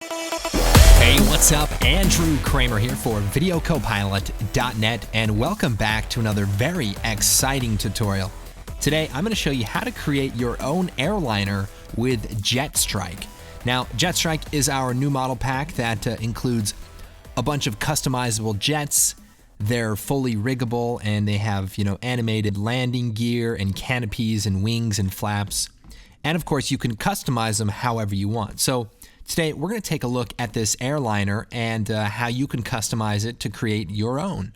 Hey, what's up? Andrew Kramer here for videocopilot.net, and welcome back to another very exciting tutorial. Today, I'm going to show you how to create your own airliner with JetStrike. Now, JetStrike is our new model pack that includes a bunch of customizable jets. They're fully riggable, and they have, animated landing gear and canopies and wings and flaps. And of course, you can customize them however you want. So today, we're going to take a look at this airliner and how you can customize it to create your own.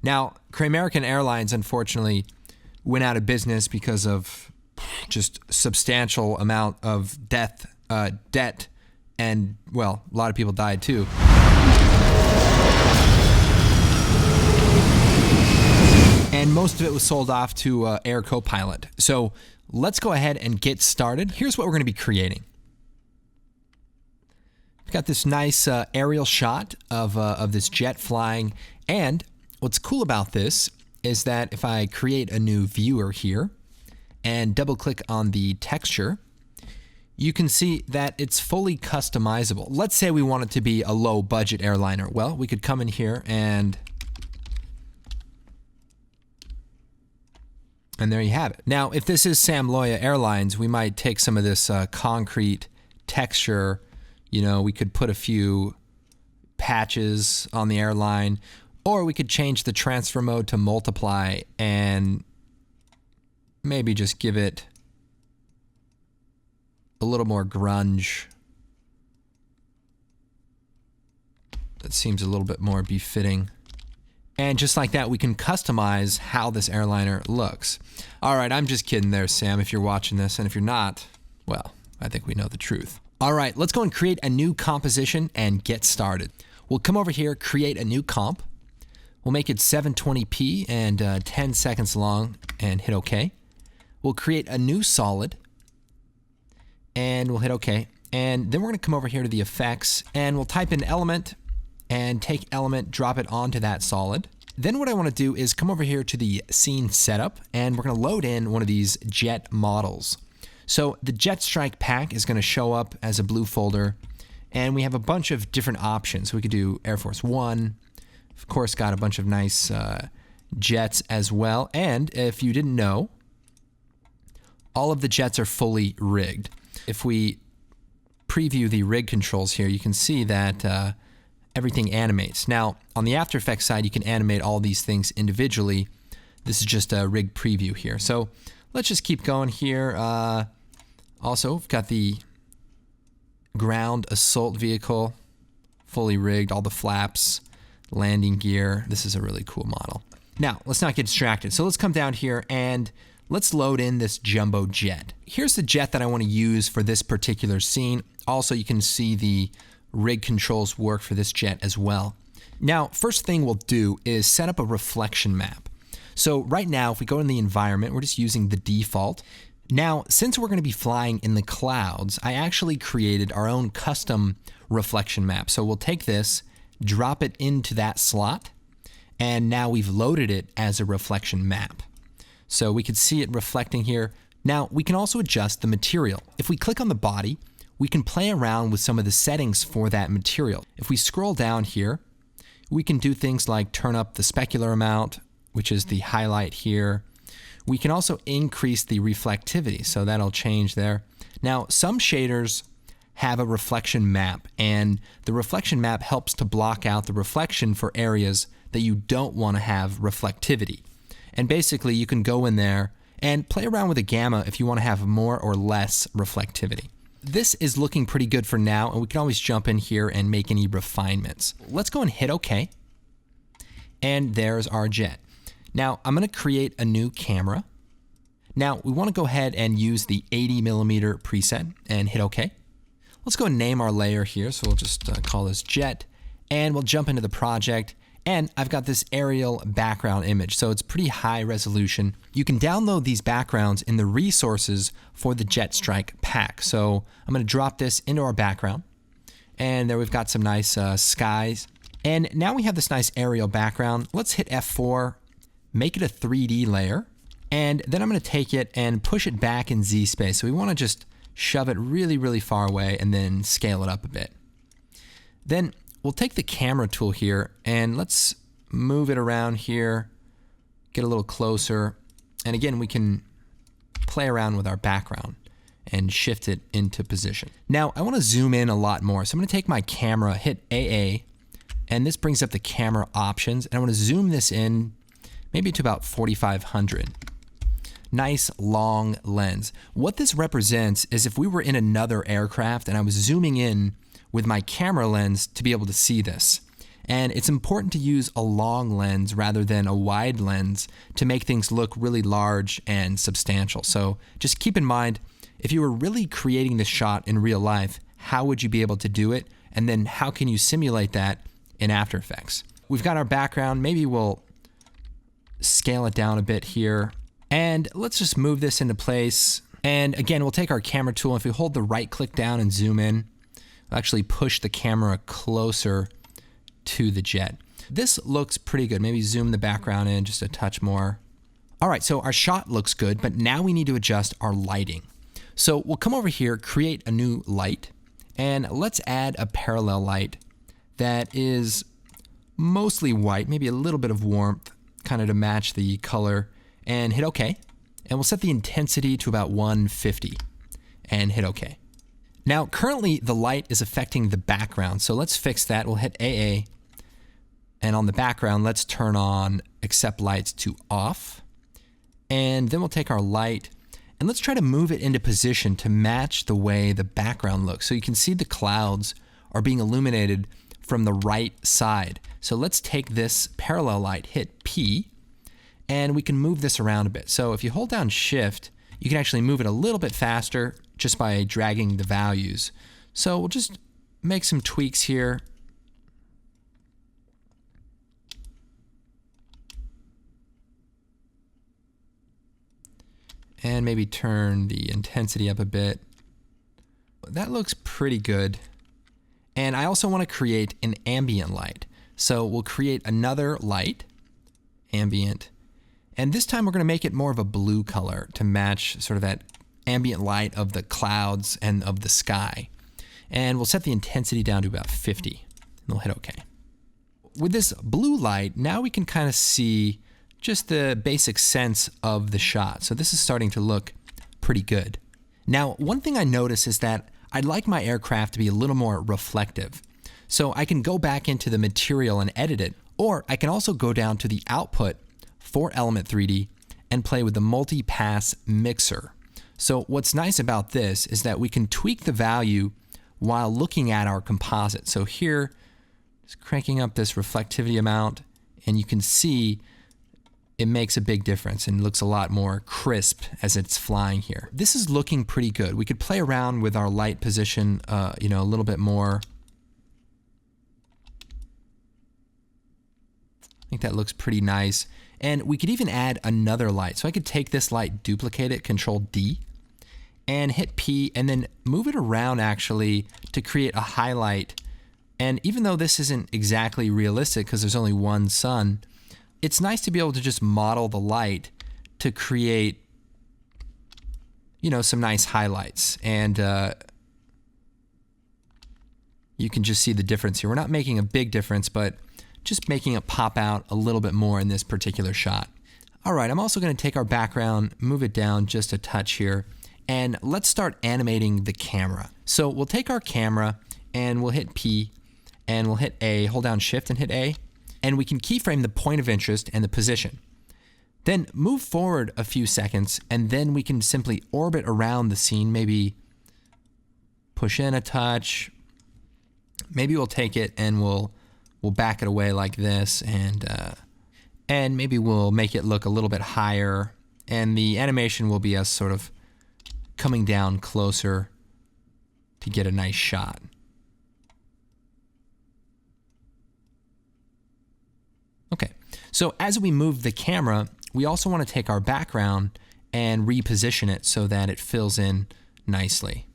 Now, American Airlines, unfortunately, went out of business because of just substantial amount of debt, and, well, a lot of people died too. And most of it was sold off to Copilot. So let's go ahead and get started. Here's what we're going to be creating. We've got this nice aerial shot of this jet flying. And what's cool about this is that if I create a new viewer here and double click on the texture, you can see that it's fully customizable. Let's say we want it to be a low budget airliner. Well, we could come in here and there you have it. Now, if this is Sam Loya Airlines, we might take some of this concrete texture. We could put a few patches on the airline, or we could change the transfer mode to multiply and maybe just give it a little more grunge. That seems a little bit more befitting. And just like that, we can customize how this airliner looks. All right, I'm just kidding there, Sam, if you're watching this. And if you're not, well, I think we know the truth. All right, let's go and create a new composition and get started. We'll come over here, create a new comp. We'll make it 720p and 10 seconds long and hit OK. We'll create a new solid and we'll hit OK. And then we're going to come over here to the effects and we'll type in element and take element, drop it onto that solid. Then what I want to do is come over here to the scene setup and we're going to load in one of these jet models. So the JetStrike pack is going to show up as a blue folder and we have a bunch of different options. We could do Air Force One, of course, got a bunch of nice jets as well. And if you didn't know, all of the jets are fully rigged. If we preview the rig controls here, you can see that everything animates. Now, on the After Effects side, you can animate all these things individually. This is just a rig preview here. So let's just keep going here. Also, we've got the ground assault vehicle, fully rigged, all the flaps, landing gear. This is a really cool model. Now, let's not get distracted. So let's come down here and let's load in this jumbo jet. Here's the jet that I want to use for this particular scene. Also, you can see the rig controls work for this jet as well. Now, first thing we'll do is set up a reflection map. So right now, if we go in the environment, we're just using the default. Now, since we're going to be flying in the clouds, I actually created our own custom reflection map. So we'll take this, drop it into that slot, and now we've loaded it as a reflection map. So we can see it reflecting here. Now, we can also adjust the material. If we click on the body, we can play around with some of the settings for that material. If we scroll down here, we can do things like turn up the specular amount, which is the highlight here. We can also increase the reflectivity, so that'll change there. Now, some shaders have a reflection map, and the reflection map helps to block out the reflection for areas that you don't want to have reflectivity. And basically, you can go in there and play around with the gamma if you want to have more or less reflectivity. This is looking pretty good for now, and we can always jump in here and make any refinements. Let's go and hit OK. And there's our jet. Now, I'm going to create a new camera. Now, we want to go ahead and use the 80mm preset and hit OK. Let's go and name our layer here. So we'll just call this jet, and we'll jump into the project. And I've got this aerial background image, so it's pretty high resolution. You can download these backgrounds in the resources for the JetStrike pack. So I'm going to drop this into our background. And there we've got some nice skies. And now we have this nice aerial background. Let's hit F4, make it a 3D layer. And then I'm going to take it and push it back in Z space. So we want to just shove it really, really far away and then scale it up a bit. Then we'll take the camera tool here and let's move it around here, get a little closer. And again, we can play around with our background and shift it into position. Now I want to zoom in a lot more. So I'm going to take my camera, hit AA, and this brings up the camera options. And I want to zoom this in maybe to about 4,500. Nice long lens. What this represents is if we were in another aircraft and I was zooming in with my camera lens to be able to see this. And it's important to use a long lens rather than a wide lens to make things look really large and substantial. So just keep in mind, if you were really creating this shot in real life, how would you be able to do it? And then how can you simulate that in After Effects? We've got our background. Maybe we'll scale it down a bit here. And let's just move this into place. And again, we'll take our camera tool. If we hold the right click down and zoom in, we'll actually push the camera closer to the jet. This looks pretty good. Maybe zoom the background in just a touch more. All right, so our shot looks good, but now we need to adjust our lighting. So we'll come over here, create a new light, and let's add a parallel light that is mostly white, maybe a little bit of warmth, kind of to match the color, and hit OK. And we'll set the intensity to about 150 and hit OK. Now, currently the light is affecting the background, so let's fix that. We'll hit AA, and on the background, let's turn on Accept Lights to off. And then we'll take our light, and let's try to move it into position to match the way the background looks. So you can see the clouds are being illuminated from the right side. So let's take this parallel light, hit P, and we can move this around a bit. So if you hold down Shift, you can actually move it a little bit faster just by dragging the values. So we'll just make some tweaks here. And maybe turn the intensity up a bit. That looks pretty good. And I also want to create an ambient light. So we'll create another light, ambient, and this time we're going to make it more of a blue color to match sort of that ambient light of the clouds and of the sky. And we'll set the intensity down to about 50, and we'll hit OK. With this blue light, now we can kind of see just the basic sense of the shot. So this is starting to look pretty good. Now, one thing I notice is that I'd like my aircraft to be a little more reflective. So I can go back into the material and edit it, or I can also go down to the output for Element 3D and play with the multi-pass mixer. So what's nice about this is that we can tweak the value while looking at our composite. So here, just cranking up this reflectivity amount, and you can see it makes a big difference and looks a lot more crisp as it's flying here. This is looking pretty good. We could play around with our light position, a little bit more. I think that looks pretty nice. And we could even add another light. So I could take this light, duplicate it, Control D, and hit P, and then move it around actually to create a highlight. And even though this isn't exactly realistic because there's only one sun, it's nice to be able to just model the light to create, some nice highlights. And you can just see the difference here. We're not making a big difference, but just making it pop out a little bit more in this particular shot. All right, I'm also going to take our background, move it down just a touch here, and let's start animating the camera. So we'll take our camera and we'll hit P, and we'll hit A, hold down Shift and hit A, and we can keyframe the point of interest and the position. Then move forward a few seconds, and then we can simply orbit around the scene, maybe push in a touch. Maybe we'll take it and we'll back it away like this, and maybe we'll make it look a little bit higher, and the animation will be us sort of coming down closer to get a nice shot. Okay, so as we move the camera, we also want to take our background and reposition it so that it fills in nicely.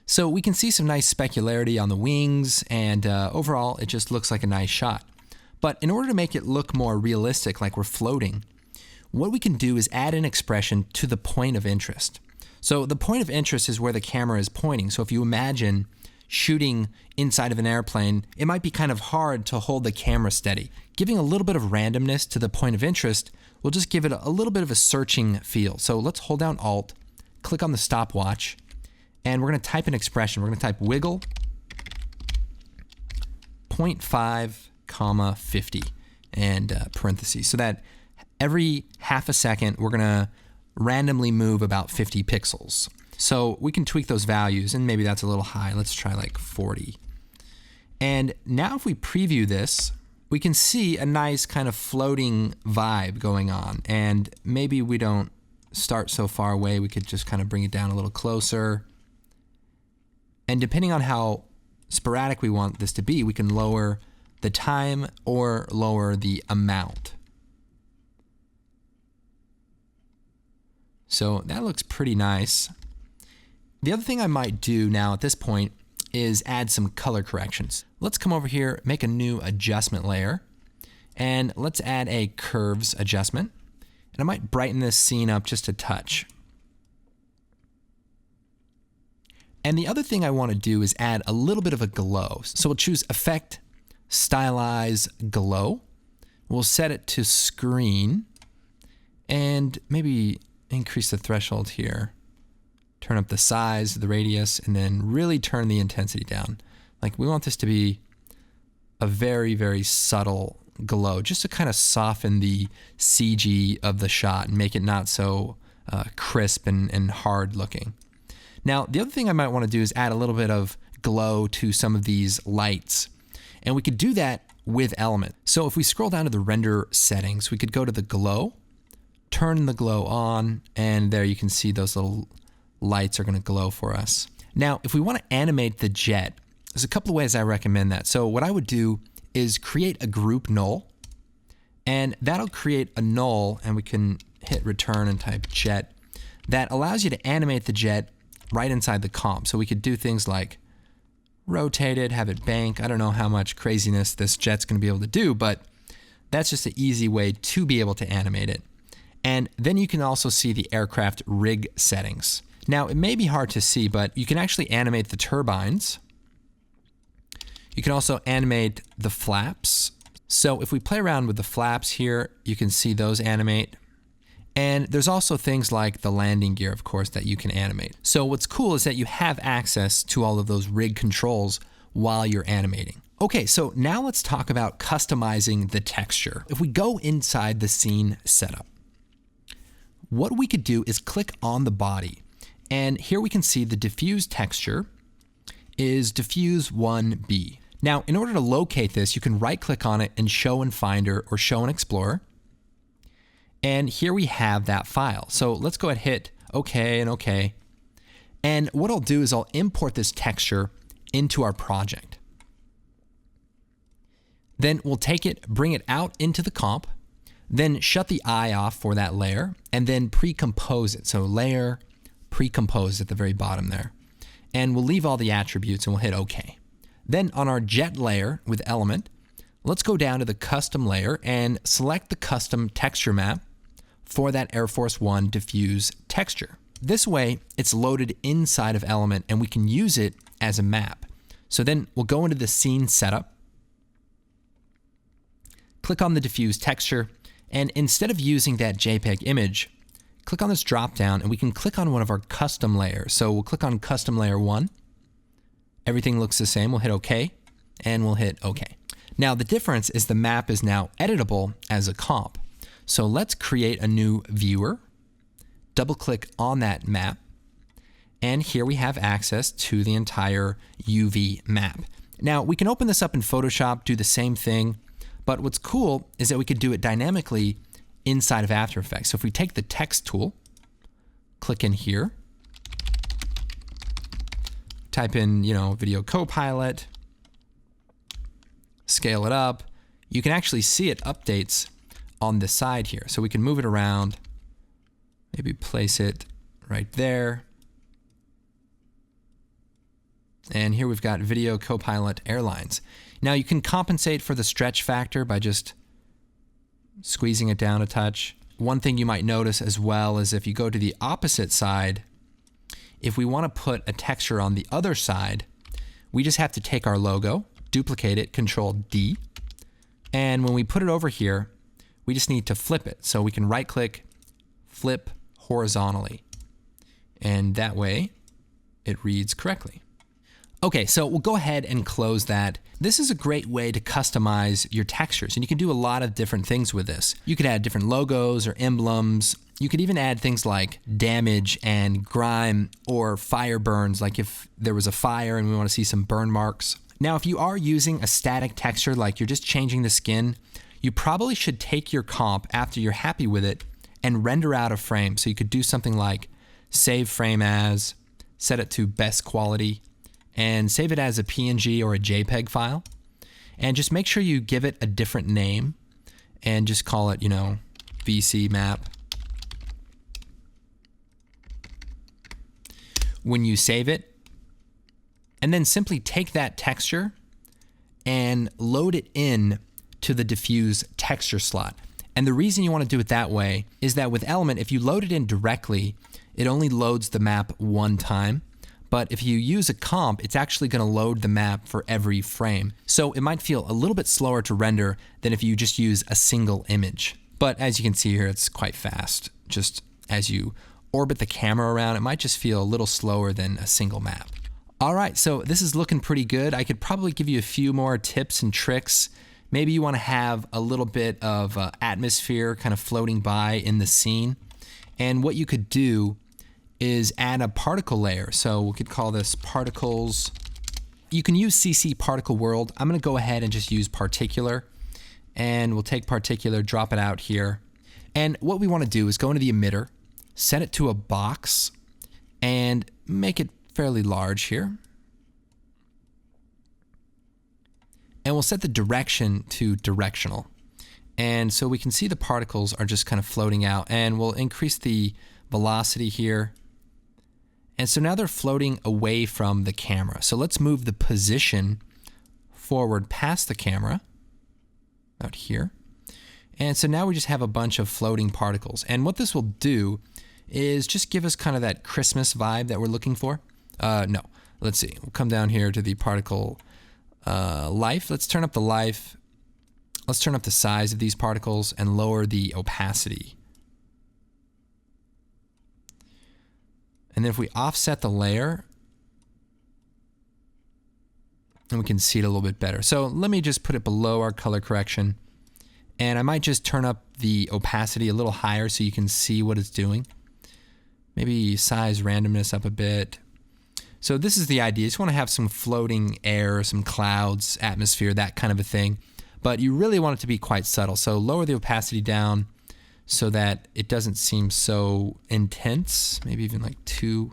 So we can see some nice specularity on the wings, and overall it just looks like a nice shot. But in order to make it look more realistic, like we're floating, what we can do is add an expression to the point of interest. So the point of interest is where the camera is pointing. So if you imagine shooting inside of an airplane, it might be kind of hard to hold the camera steady. Giving a little bit of randomness to the point of interest will just give it a little bit of a searching feel. So let's hold down Alt, click on the stopwatch, and we're going to type an expression. We're going to type wiggle 0.5, 50 and parentheses, so that every half a second we're going to randomly move about 50 pixels. So we can tweak those values, and maybe that's a little high. Let's try like 40. And now if we preview this, we can see a nice kind of floating vibe going on. And maybe we don't start so far away. We could just kind of bring it down a little closer. And depending on how sporadic we want this to be, we can lower the time or lower the amount. So that looks pretty nice. The other thing I might do now at this point is add some color corrections. Let's come over here, make a new adjustment layer, and let's add a curves adjustment. And I might brighten this scene up just a touch. And the other thing I want to do is add a little bit of a glow. So we'll choose Effect, Stylize, Glow. We'll set it to Screen, and maybe increase the threshold here. Turn up the size, the radius, and then really turn the intensity down. Like, we want this to be a very, very subtle glow, just to kind of soften the CG of the shot and make it not so crisp and hard looking. Now, the other thing I might want to do is add a little bit of glow to some of these lights. And we could do that with Element. So if we scroll down to the render settings, we could go to the glow, turn the glow on, and there you can see those little lights are going to glow for us. Now, if we want to animate the jet, there's a couple of ways I recommend that. So what I would do is create a group null, and that'll create a null, and we can hit return and type jet. That allows you to animate the jet right inside the comp. So we could do things like rotate it, have it bank. I don't know how much craziness this jet's going to be able to do, but that's just an easy way to be able to animate it. And then you can also see the aircraft rig settings. Now, it may be hard to see, but you can actually animate the turbines. You can also animate the flaps. So if we play around with the flaps here, you can see those animate. And there's also things like the landing gear, of course, that you can animate. So what's cool is that you have access to all of those rig controls while you're animating. Okay, so now let's talk about customizing the texture. If we go inside the scene setup, what we could do is click on the body. And here we can see the diffuse texture is diffuse 1B. Now, in order to locate this, you can right click on it and show in Finder or show in Explorer. And here we have that file. So let's go ahead and hit OK and OK. And what I'll do is I'll import this texture into our project. Then we'll take it, bring it out into the comp, then shut the eye off for that layer, and then pre-compose it. So layer, pre-compose at the very bottom there. And we'll leave all the attributes and we'll hit OK. Then on our jet layer with Element, let's go down to the custom layer and select the custom texture map for that Air Force One diffuse texture. This way, it's loaded inside of Element and we can use it as a map. So then we'll go into the scene setup, click on the diffuse texture, and instead of using that JPEG image, click on this drop down and we can click on one of our custom layers. So we'll click on custom layer 1. Everything looks the same. We'll hit OK and we'll hit OK. Now the difference is the map is now editable as a comp. So let's create a new viewer, double click on that map, and here we have access to the entire UV map. Now we can open this up in Photoshop, do the same thing, but what's cool is that we could do it dynamically inside of After Effects. So if we take the text tool, click in here, type in, video Copilot, scale it up, you can actually see it updates on the side here. So we can move it around, maybe place it right there. And here we've got Video Copilot Airlines. Now you can compensate for the stretch factor by just squeezing it down a touch. one thing you might notice as well is if you go to the opposite side, if we want to put a texture on the other side, we just have to take our logo, duplicate it, Control D, and when we put it over here, we just need to flip it. So we can right click, flip horizontally, and that way it reads correctly. Okay, so we'll go ahead and close that. This is a great way to customize your textures, and you can do a lot of different things with this. You could add different logos or emblems. You could even add things like damage and grime or fire burns, like if there was a fire and we want to see some burn marks. Now, if you are using a static texture, like you're just changing the skin, you probably should take your comp after you're happy with it and render out a frame. So you could do something like save frame as, set it to best quality, and save it as a PNG or a JPEG file. And just make sure you give it a different name and just call it, VC map. When you save it, and then simply take that texture and load it in to the diffuse texture slot. And the reason you want to do it that way is that with Element, if you load it in directly, it only loads the map one time. But if you use a comp, it's actually going to load the map for every frame. So it might feel a little bit slower to render than if you just use a single image. But as you can see here, it's quite fast. Just as you orbit the camera around, it might just feel a little slower than a single map. All right, so this is looking pretty good. I could probably give you a few more tips and tricks. Maybe you want to have a little bit of atmosphere kind of floating by in the scene. And what you could do is add a particle layer. So we could call this particles. You can use CC particle world. I'm going to go ahead and just use particular, and we'll take particular, drop it out here. And what we want to do is go into the emitter, set it to a box, and make it fairly large here. And we'll set the direction to directional. And so we can see the particles are just kind of floating out, and we'll increase the velocity here. And so now they're floating away from the camera. So let's move the position forward past the camera, out here. And so now we just have a bunch of floating particles. And what this will do is just give us kind of that Christmas vibe that we're looking for. No, let's see. We'll come down here to the particle life. Let's turn up the life. Let's turn up the size of these particles and lower the opacity. And then if we offset the layer, and we can see it a little bit better. So let me just put it below our color correction. And I might just turn up the opacity a little higher so you can see what it's doing. Maybe size randomness up a bit. So this is the idea. You just want to have some floating air, some clouds, atmosphere, that kind of a thing. But you really want it to be quite subtle. So lower the opacity down so that it doesn't seem so intense, maybe even like 2.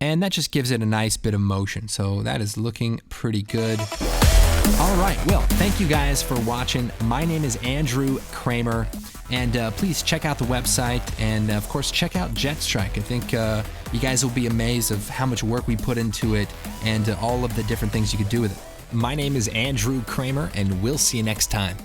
And that just gives it a nice bit of motion. So that is looking pretty good. All right, well, thank you guys for watching. My name is Andrew Kramer, and please check out the website, and of course, check out JetStrike. I think you guys will be amazed of how much work we put into it and all of the different things you could do with it. My name is Andrew Kramer, and we'll see you next time.